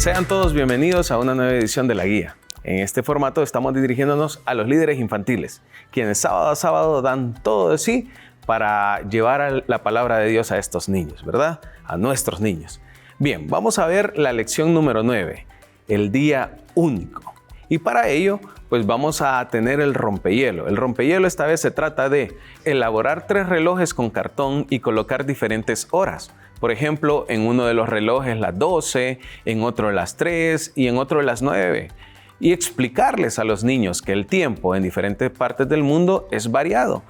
Sean todos bienvenidos a una nueva edición de La Guía. En este formato estamos dirigiéndonos a los líderes infantiles, quienes sábado a sábado dan todo de sí para llevar la palabra de Dios a estos niños, ¿verdad? A nuestros niños. Bien, vamos a ver la lección número 9, el día único. Y para ello, pues vamos a tener el rompehielo. El rompehielo esta vez se trata de elaborar 3 relojes con cartón y colocar diferentes horas. Por ejemplo, en uno de los relojes las 12, en otro las 3 y en otro las 9. Y explicarles a los niños que el tiempo en diferentes partes del mundo es variado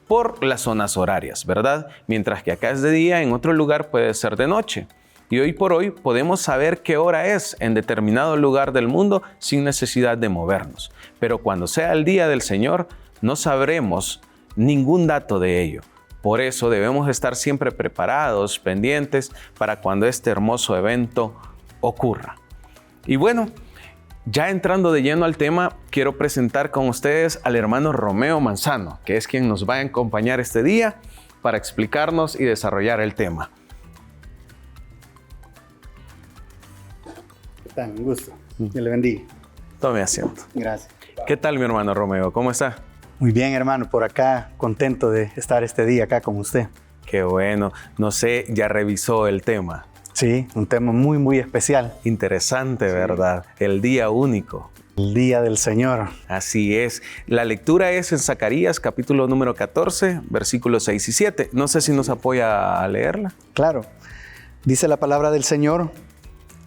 por las zonas horarias, ¿verdad? Mientras que acá es de día, en otro lugar puede ser de noche. Y hoy por hoy podemos saber qué hora es en determinado lugar del mundo sin necesidad de movernos. Pero cuando sea el día del Señor, no sabremos ningún dato de ello. Por eso debemos estar siempre preparados, pendientes para cuando este hermoso evento ocurra. Y bueno, ya entrando de lleno al tema, quiero presentar con ustedes al hermano Romeo Manzano, que es quien nos va a acompañar este día para explicarnos y desarrollar el tema. Un gusto. Dios le bendiga. Tome asiento. Gracias. ¿Qué tal, mi hermano Romeo? ¿Cómo está? Muy bien, hermano. Por acá, contento de estar este día acá con usted. Qué bueno. No sé, ya revisó el tema. Sí, un tema muy, muy especial. Interesante, ¿verdad? El día único. El día del Señor. Así es. La lectura es en Zacarías, capítulo número 14, versículos 6 y 7. No sé si nos apoya a leerla. Claro. Dice la palabra del Señor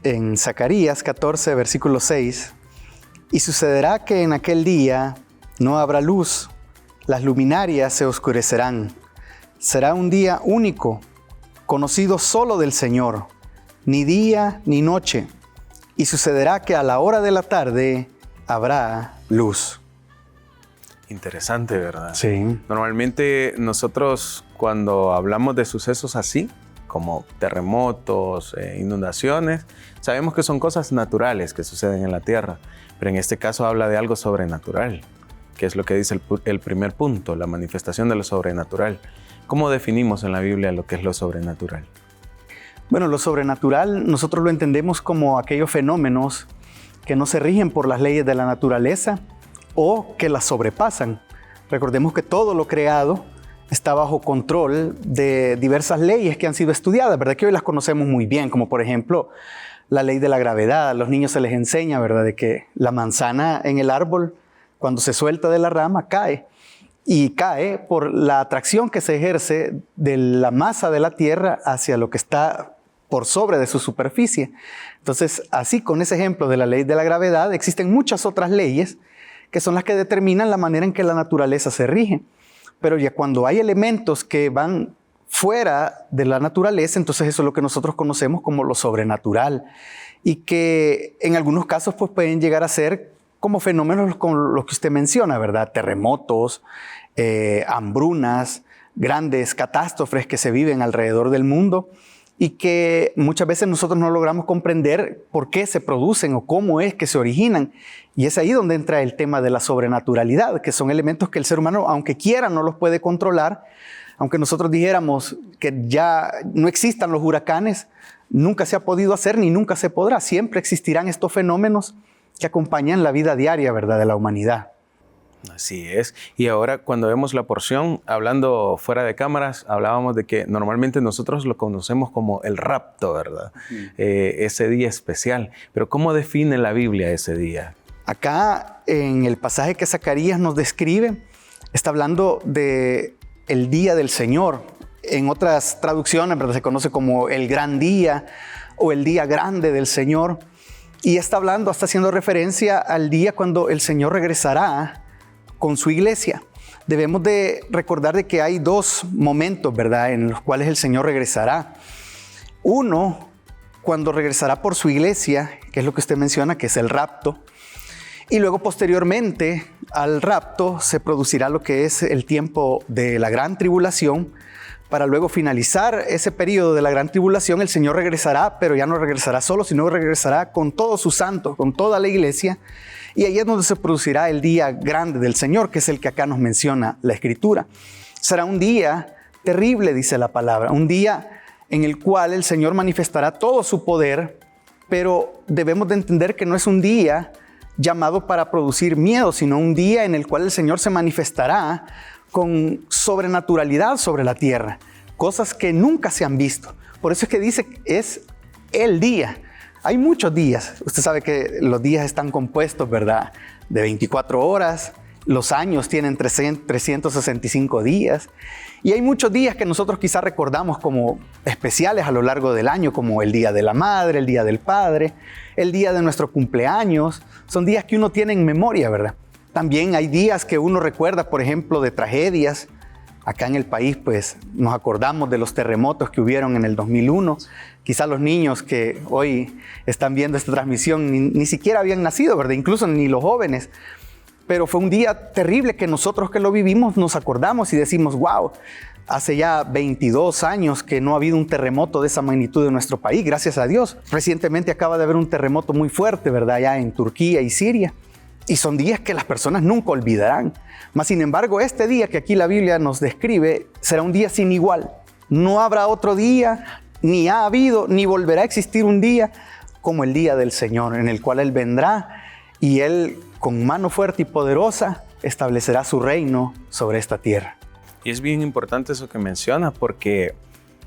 en Zacarías 14, versículo 6, y sucederá que en aquel día no habrá luz, las luminarias se oscurecerán. Será un día único, conocido solo del Señor, ni día ni noche, y sucederá que a la hora de la tarde habrá luz. Interesante, ¿verdad? Sí. Normalmente nosotros cuando hablamos de sucesos así, como terremotos, inundaciones, sabemos que son cosas naturales que suceden en la tierra, pero en este caso habla de algo sobrenatural, que es lo que dice el primer punto, la manifestación de lo sobrenatural. ¿Cómo definimos en la Biblia lo que es lo sobrenatural? Bueno, lo sobrenatural nosotros lo entendemos como aquellos fenómenos que no se rigen por las leyes de la naturaleza o que las sobrepasan. Recordemos que todo lo creado está bajo control de diversas leyes que han sido estudiadas, ¿verdad? Que hoy las conocemos muy bien, como por ejemplo la ley de la gravedad. A los niños se les enseña, ¿verdad? De que la manzana en el árbol, cuando se suelta de la rama, cae. Y cae por la atracción que se ejerce de la masa de la tierra hacia lo que está por sobre de su superficie. Entonces, así con ese ejemplo de la ley de la gravedad, existen muchas otras leyes que son las que determinan la manera en que la naturaleza se rige. Pero ya cuando hay elementos que van fuera de la naturaleza, entonces eso es lo que nosotros conocemos como lo sobrenatural. Y que en algunos casos pues, pueden llegar a ser como fenómenos como los que usted menciona, ¿verdad? Terremotos, hambrunas, grandes catástrofes que se viven alrededor del mundo y que muchas veces nosotros no logramos comprender por qué se producen o cómo es que se originan. Y es ahí donde entra el tema de la sobrenaturalidad, que son elementos que el ser humano, aunque quiera, no los puede controlar. Aunque nosotros dijéramos que ya no existan los huracanes, nunca se ha podido hacer ni nunca se podrá. Siempre existirán estos fenómenos que acompañan la vida diaria, ¿verdad?, de la humanidad. Así es. Y ahora cuando vemos la porción, hablando fuera de cámaras, hablábamos de que normalmente nosotros lo conocemos como el rapto, ¿verdad? Ese día especial. Pero ¿cómo define la Biblia ese día? Acá, en el pasaje que Zacarías nos describe, está hablando de el día del Señor. En otras traducciones, ¿verdad?, se conoce como el gran día o el día grande del Señor. Y está haciendo referencia al día cuando el Señor regresará con su iglesia. Debemos de recordar de que hay 2 momentos, ¿verdad?, en los cuales el Señor regresará. Uno, cuando regresará por su iglesia, que es lo que usted menciona, que es el rapto. Y luego, posteriormente al rapto, se producirá lo que es el tiempo de la gran tribulación. Para luego finalizar ese periodo de la gran tribulación, el Señor regresará, pero ya no regresará solo, sino regresará con todos sus santos, con toda la iglesia. Y ahí es donde se producirá el día grande del Señor, que es el que acá nos menciona la Escritura. Será un día terrible, dice la palabra, un día en el cual el Señor manifestará todo su poder pero debemos de entender que no es un día llamado para producir miedo, sino un día en el cual el Señor se manifestará con sobrenaturalidad sobre la tierra, cosas que nunca se han visto. Por eso es que dice que es el día. Hay muchos días. Usted sabe que los días están compuestos, ¿verdad?, de 24 horas. Los años tienen 365 días. Y hay muchos días que nosotros quizás recordamos como especiales a lo largo del año, como el Día de la Madre, el Día del Padre, el día de nuestro cumpleaños. Son días que uno tiene en memoria, ¿verdad? También hay días que uno recuerda, por ejemplo, de tragedias. Acá en el país, pues, nos acordamos de los terremotos que hubieron en el 2001. Quizá los niños que hoy están viendo esta transmisión ni siquiera habían nacido, ¿verdad? Incluso ni los jóvenes. Pero fue un día terrible que nosotros que lo vivimos nos acordamos y decimos, wow, hace ya 22 años que no ha habido un terremoto de esa magnitud en nuestro país, gracias a Dios. Recientemente acaba de haber un terremoto muy fuerte, ¿verdad?, allá en Turquía y Siria. Y son días que las personas nunca olvidarán. Mas, sin embargo, este día que aquí la Biblia nos describe será un día sin igual. No habrá otro día, ni ha habido, ni volverá a existir un día como el día del Señor, en el cual Él vendrá y Él, con mano fuerte y poderosa, establecerá su reino sobre esta tierra. Y es bien importante eso que menciona, porque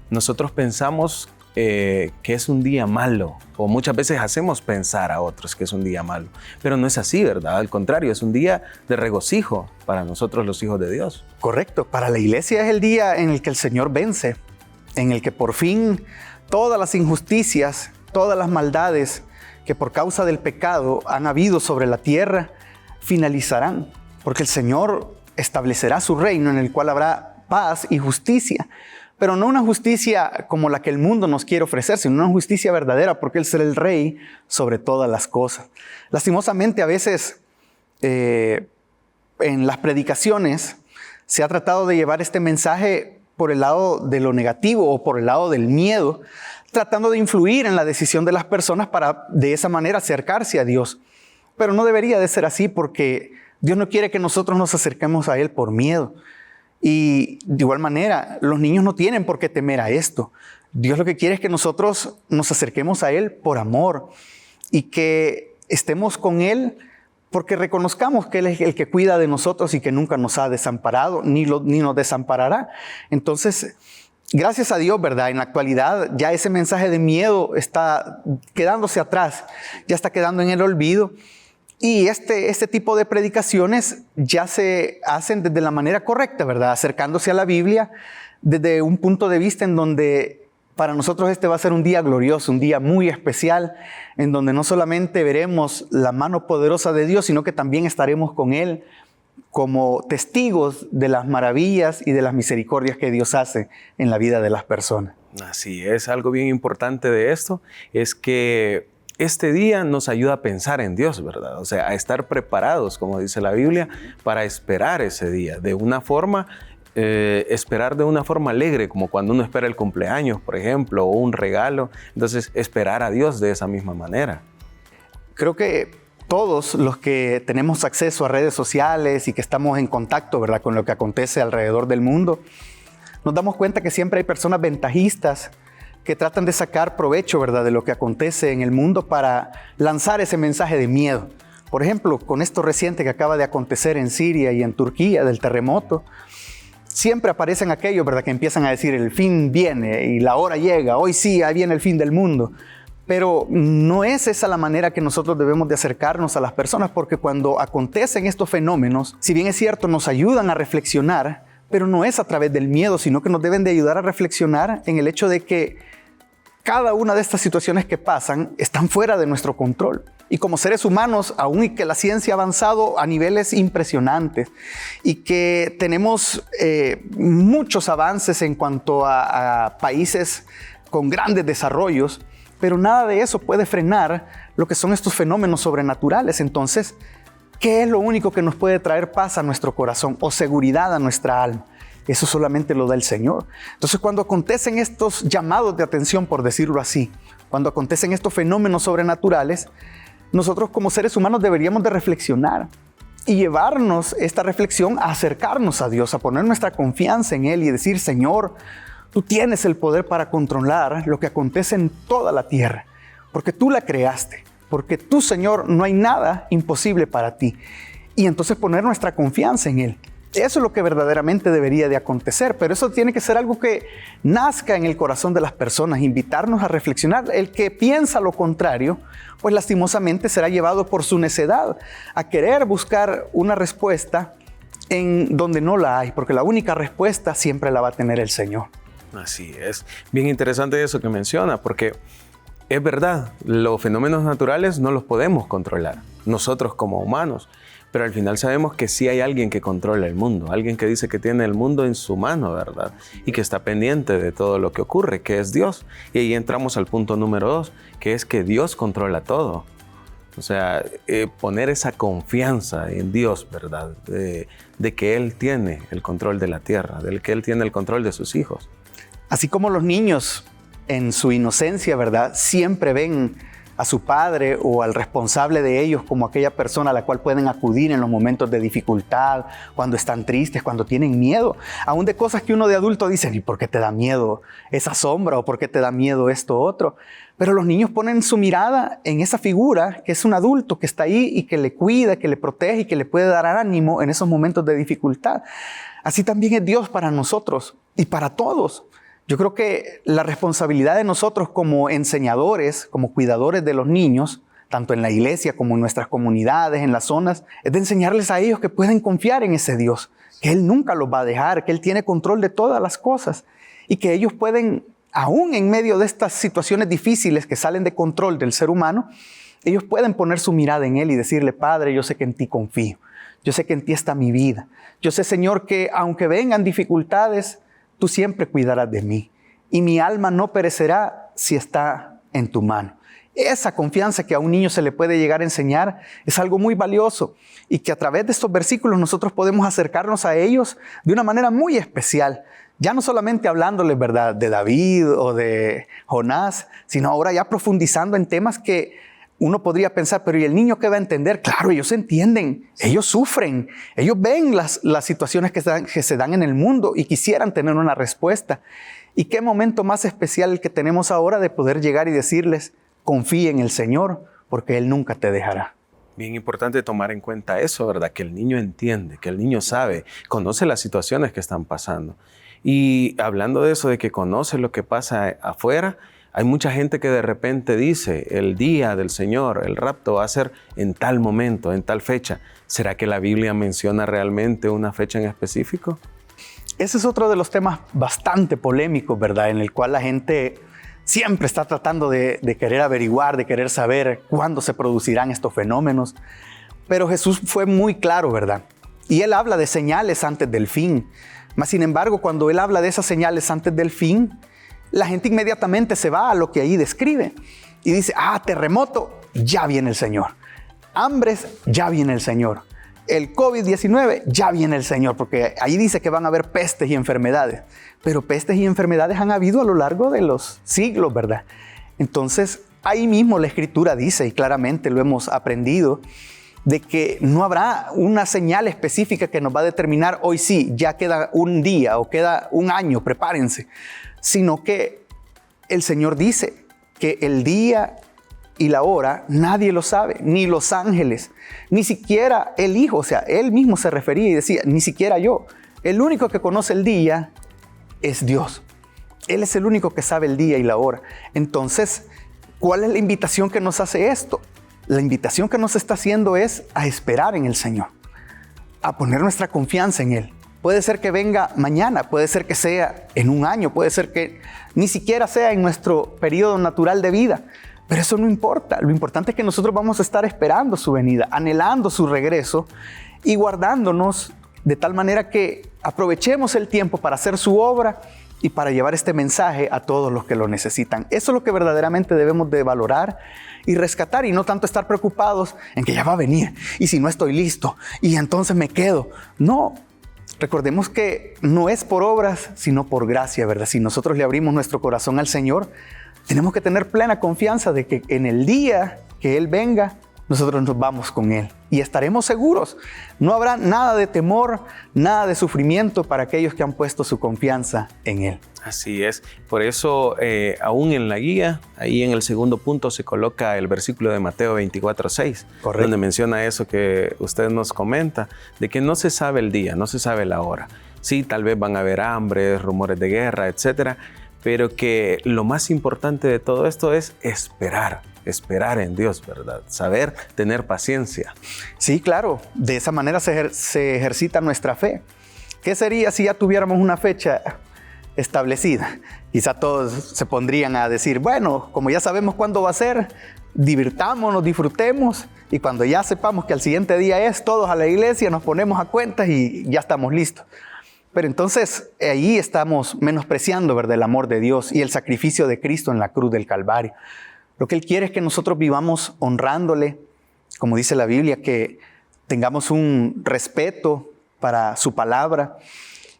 nosotros pensamos que es un día malo, o muchas veces hacemos pensar a otros que es un día malo, pero no es así, ¿verdad? Al contrario, es un día de regocijo para nosotros los hijos de Dios. Correcto, para la iglesia es el día en el que el Señor vence, en el que por fin todas las injusticias, todas las maldades que por causa del pecado han habido sobre la tierra, finalizarán, porque el Señor establecerá su reino en el cual habrá paz y justicia. Pero no una justicia como la que el mundo nos quiere ofrecer, sino una justicia verdadera, porque Él será el Rey sobre todas las cosas. Lastimosamente, a veces en las predicaciones se ha tratado de llevar este mensaje por el lado de lo negativo o por el lado del miedo, tratando de influir en la decisión de las personas para de esa manera acercarse a Dios. Pero no debería de ser así, porque Dios no quiere que nosotros nos acerquemos a Él por miedo. Y de igual manera, los niños no tienen por qué temer a esto. Dios lo que quiere es que nosotros nos acerquemos a Él por amor y que estemos con Él porque reconozcamos que Él es el que cuida de nosotros y que nunca nos ha desamparado ni nos desamparará. Entonces, gracias a Dios, ¿verdad? En la actualidad ya ese mensaje de miedo está quedándose atrás, ya está quedando en el olvido. Y este tipo de predicaciones ya se hacen desde la manera correcta, ¿verdad? Acercándose a la Biblia desde un punto de vista en donde para nosotros este va a ser un día glorioso, un día muy especial, en donde no solamente veremos la mano poderosa de Dios, sino que también estaremos con Él como testigos de las maravillas y de las misericordias que Dios hace en la vida de las personas. Así es, algo bien importante de esto es que este día nos ayuda a pensar en Dios, ¿verdad? O sea, a estar preparados, como dice la Biblia, para esperar ese día de una forma, esperar de una forma alegre, como cuando uno espera el cumpleaños, por ejemplo, o un regalo. Entonces, esperar a Dios de esa misma manera. Creo que todos los que tenemos acceso a redes sociales y que estamos en contacto, ¿verdad?, con lo que acontece alrededor del mundo, nos damos cuenta que siempre hay personas ventajistas que tratan de sacar provecho, ¿verdad?, de lo que acontece en el mundo para lanzar ese mensaje de miedo. Por ejemplo, con esto reciente que acaba de acontecer en Siria y en Turquía, del terremoto, siempre aparecen aquellos, ¿verdad?, que empiezan a decir el fin viene y la hora llega, hoy sí, ahí viene el fin del mundo. Pero no es esa la manera que nosotros debemos de acercarnos a las personas, porque cuando acontecen estos fenómenos, si bien es cierto, nos ayudan a reflexionar, pero no es a través del miedo, sino que nos deben de ayudar a reflexionar en el hecho de que cada una de estas situaciones que pasan están fuera de nuestro control. Y como seres humanos, aún y que la ciencia ha avanzado a niveles impresionantes y que tenemos muchos avances en cuanto a países con grandes desarrollos, pero nada de eso puede frenar lo que son estos fenómenos sobrenaturales. Entonces, ¿qué es lo único que nos puede traer paz a nuestro corazón o seguridad a nuestra alma? Eso solamente lo da el Señor. Entonces, cuando acontecen estos llamados de atención, por decirlo así, cuando acontecen estos fenómenos sobrenaturales, nosotros como seres humanos deberíamos de reflexionar y llevarnos esta reflexión a acercarnos a Dios, a poner nuestra confianza en Él y decir, Señor, Tú tienes el poder para controlar lo que acontece en toda la tierra. porque tú la creaste, porque tú, Señor, no hay nada imposible para ti. Y entonces poner nuestra confianza en Él. Eso es lo que verdaderamente debería de acontecer, pero eso tiene que ser algo que nazca en el corazón de las personas, invitarnos a reflexionar. El que piensa lo contrario, pues lastimosamente será llevado por su necedad a querer buscar una respuesta en donde no la hay, porque la única respuesta siempre la va a tener el Señor. Así es. Bien interesante eso que menciona, porque es verdad, los fenómenos naturales no los podemos controlar, nosotros como humanos. Pero al final sabemos que sí hay alguien que controla el mundo, alguien que dice que tiene el mundo en su mano, ¿verdad? Y que está pendiente de todo lo que ocurre, que es Dios. Y ahí entramos al punto número 2, que es que Dios controla todo. O sea, poner esa confianza en Dios, ¿verdad? De que Él tiene el control de la tierra, de que Él tiene el control de sus hijos. Así como los niños en su inocencia, ¿verdad? Siempre ven a su padre o al responsable de ellos como aquella persona a la cual pueden acudir en los momentos de dificultad, cuando están tristes, cuando tienen miedo, aún de cosas que uno de adulto dice, ¿y por qué te da miedo esa sombra o por qué te da miedo esto otro? Pero los niños ponen su mirada en esa figura que es un adulto que está ahí y que le cuida, que le protege y que le puede dar ánimo en esos momentos de dificultad. Así también es Dios para nosotros y para todos. Yo creo que la responsabilidad de nosotros como enseñadores, como cuidadores de los niños, tanto en la iglesia como en nuestras comunidades, en las zonas, es de enseñarles a ellos que pueden confiar en ese Dios, que Él nunca los va a dejar, que Él tiene control de todas las cosas y que ellos pueden, aún en medio de estas situaciones difíciles que salen de control del ser humano, ellos pueden poner su mirada en Él y decirle, Padre, yo sé que en ti confío, yo sé que en ti está mi vida, yo sé, Señor, que aunque vengan dificultades, tú siempre cuidarás de mí y mi alma no perecerá si está en tu mano. Esa confianza que a un niño se le puede llegar a enseñar es algo muy valioso y que a través de estos versículos nosotros podemos acercarnos a ellos de una manera muy especial. Ya no solamente hablándoles, ¿verdad?, de David o de Jonás, sino ahora ya profundizando en temas que uno podría pensar, pero ¿y el niño qué va a entender? Claro, ellos entienden, ellos sufren, ellos ven las situaciones que se dan en el mundo y quisieran tener una respuesta. ¿Y qué momento más especial el que tenemos ahora de poder llegar y decirles, confía en el Señor, porque Él nunca te dejará? Bien importante tomar en cuenta eso, ¿verdad? Que el niño entiende, que el niño sabe, conoce las situaciones que están pasando. Y hablando de eso, de que conoce lo que pasa afuera, hay mucha gente que de repente dice, el día del Señor, el rapto va a ser en tal momento, en tal fecha. ¿Será que la Biblia menciona realmente una fecha en específico? Ese es otro de los temas bastante polémicos, ¿verdad? En el cual la gente siempre está tratando de querer averiguar, de querer saber cuándo se producirán estos fenómenos. Pero Jesús fue muy claro, ¿verdad? Y Él habla de señales antes del fin. Mas, sin embargo, cuando Él habla de esas señales antes del fin, la gente inmediatamente se va a lo que ahí describe y dice, terremoto, ya viene el Señor. Hambres, ya viene el Señor. El COVID-19, ya viene el Señor, porque ahí dice que van a haber pestes y enfermedades. Pero pestes y enfermedades han habido a lo largo de los siglos, ¿verdad? Entonces, ahí mismo la Escritura dice, y claramente lo hemos aprendido, de que no habrá una señal específica que nos va a determinar hoy sí, ya queda un día o queda un año, prepárense. Sino que el Señor dice que el día y la hora nadie lo sabe, ni los ángeles, ni siquiera el Hijo. O sea, Él mismo se refería y decía, ni siquiera yo. El único que conoce el día es Dios. Él es el único que sabe el día y la hora. Entonces, ¿cuál es la invitación que nos hace esto? La invitación que nos está haciendo es a esperar en el Señor, a poner nuestra confianza en Él. Puede ser que venga mañana, puede ser que sea en un año, puede ser que ni siquiera sea en nuestro periodo natural de vida. Pero eso no importa. Lo importante es que nosotros vamos a estar esperando su venida, anhelando su regreso y guardándonos de tal manera que aprovechemos el tiempo para hacer su obra y para llevar este mensaje a todos los que lo necesitan. Eso es lo que verdaderamente debemos de valorar y rescatar y no tanto estar preocupados en que ya va a venir y si no estoy listo y entonces me quedo. No. Recordemos que no es por obras, sino por gracia, ¿verdad? Si nosotros le abrimos nuestro corazón al Señor, tenemos que tener plena confianza de que en el día que Él venga, nosotros nos vamos con Él. y estaremos seguros. No habrá nada de temor, nada de sufrimiento para aquellos que han puesto su confianza en Él. Así es. Por eso, aún en la guía, ahí en el segundo punto se coloca el versículo de Mateo 24:6, donde menciona eso que usted nos comenta, de que no se sabe el día, no se sabe la hora. Sí, tal vez van a haber hambre, rumores de guerra, etcétera, pero que lo más importante de todo esto es esperar en Dios, ¿verdad? Saber tener paciencia. Sí, claro. De esa manera se ejercita nuestra fe. ¿Qué sería si ya tuviéramos una fecha establecida? Quizá todos se pondrían a decir, bueno, como ya sabemos cuándo va a ser, divirtámonos, disfrutemos, y cuando ya sepamos que al siguiente día es, todos a la iglesia, nos ponemos a cuentas y ya estamos listos. Pero entonces ahí estamos menospreciando, ¿verdad?, el amor de Dios y el sacrificio de Cristo en la cruz del Calvario. Lo que Él quiere es que nosotros vivamos honrándole, como dice la Biblia, que tengamos un respeto para su palabra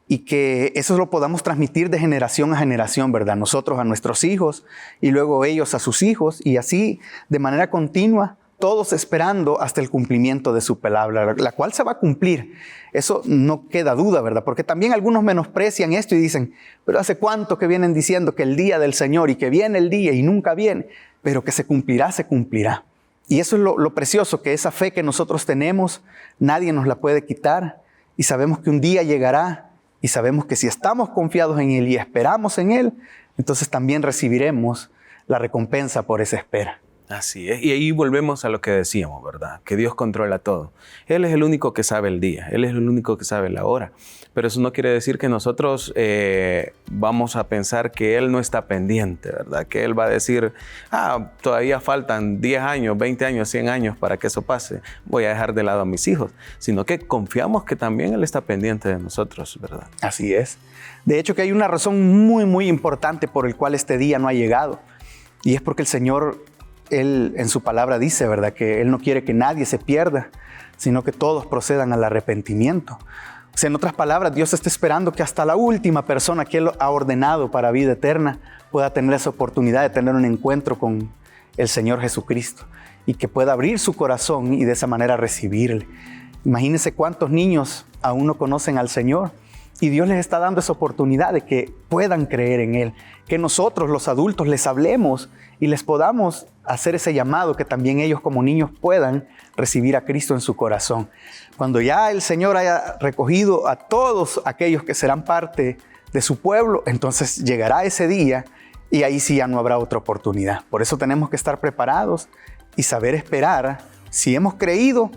y que eso lo podamos transmitir de generación a generación, ¿verdad? Nosotros a nuestros hijos y luego ellos a sus hijos, y así de manera continua, todos esperando hasta el cumplimiento de su palabra, la cual se va a cumplir. Eso no queda duda, ¿verdad? Porque también algunos menosprecian esto y dicen, pero ¿hace cuánto que vienen diciendo que el día del Señor y que viene el día y nunca viene? Pero que se cumplirá, se cumplirá. Y eso es lo precioso, que esa fe que nosotros tenemos, nadie nos la puede quitar, y sabemos que un día llegará, y sabemos que si estamos confiados en Él y esperamos en Él, entonces también recibiremos la recompensa por esa espera. Así es, y ahí volvemos a lo que decíamos, ¿verdad? Que Dios controla todo. Él es el único que sabe el día, Él es el único que sabe la hora. Pero eso no quiere decir que nosotros vamos a pensar que Él no está pendiente, ¿verdad? Que Él va a decir, todavía faltan 10 años, 20 años, 100 años para que eso pase. Voy a dejar de lado a mis hijos. Sino que confiamos que también Él está pendiente de nosotros, ¿verdad? Así es. De hecho, que hay una razón muy, muy importante por el cual este día no ha llegado. Y es porque el Señor, Él en su palabra dice, ¿verdad?, que Él no quiere que nadie se pierda, sino que todos procedan al arrepentimiento. O sea, en otras palabras, Dios está esperando que hasta la última persona que Él ha ordenado para vida eterna pueda tener esa oportunidad de tener un encuentro con el Señor Jesucristo y que pueda abrir su corazón y de esa manera recibirle. Imagínense cuántos niños aún no conocen al Señor, y Dios les está dando esa oportunidad de que puedan creer en Él, que nosotros los adultos les hablemos y les podamos hacer ese llamado, que también ellos como niños puedan recibir a Cristo en su corazón. Cuando ya el Señor haya recogido a todos aquellos que serán parte de su pueblo, entonces llegará ese día y ahí sí ya no habrá otra oportunidad. Por eso tenemos que estar preparados y saber esperar, si hemos creído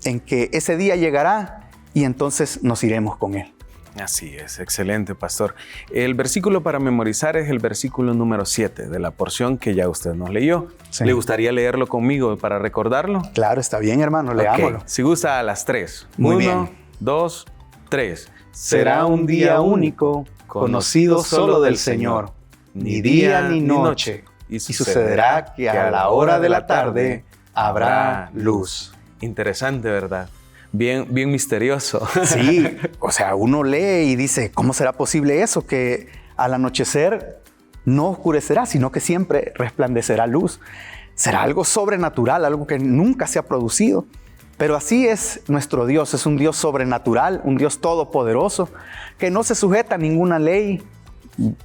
en que ese día llegará, y entonces nos iremos con Él. Así es, excelente, pastor. El versículo para memorizar es el versículo número 7 de la porción que ya usted nos leyó. Sí. ¿Le gustaría leerlo conmigo para recordarlo? Claro, está bien, hermano, leámoslo. Si gusta, a las 3. Muy bien. 1, 2, 3. Será un día único, conocido solo del Señor, ni día ni noche, y sucederá que a la hora de la tarde habrá luz. Interesante, ¿verdad? Bien misterioso. Sí, o sea, uno lee y dice, ¿cómo será posible eso? Que al anochecer no oscurecerá, sino que siempre resplandecerá luz. Será algo sobrenatural, algo que nunca se ha producido. Pero así es nuestro Dios, es un Dios sobrenatural, un Dios todopoderoso, que no se sujeta a ninguna ley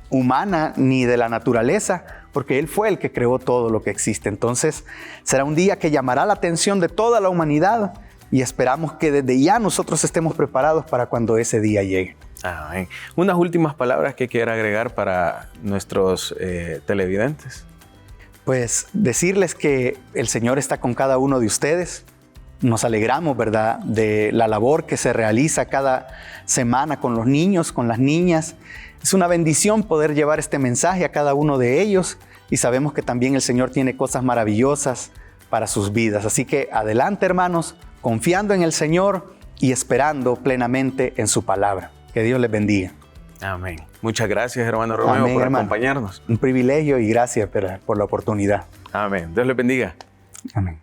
humana ni de la naturaleza, porque Él fue el que creó todo lo que existe. Entonces, será un día que llamará la atención de toda la humanidad, y esperamos que desde ya nosotros estemos preparados para cuando ese día llegue. Amén. Unas últimas palabras que quiera agregar para nuestros televidentes. Pues decirles que el Señor está con cada uno de ustedes. Nos alegramos, ¿verdad?, de la labor que se realiza cada semana con los niños, con las niñas. Es una bendición poder llevar este mensaje a cada uno de ellos, y sabemos que también el Señor tiene cosas maravillosas para sus vidas. Así que adelante, hermanos, confiando en el Señor y esperando plenamente en su palabra. Que Dios les bendiga. Amén. Muchas gracias, hermano Romeo, por acompañarnos. Un privilegio y gracias por la oportunidad. Amén. Dios les bendiga. Amén.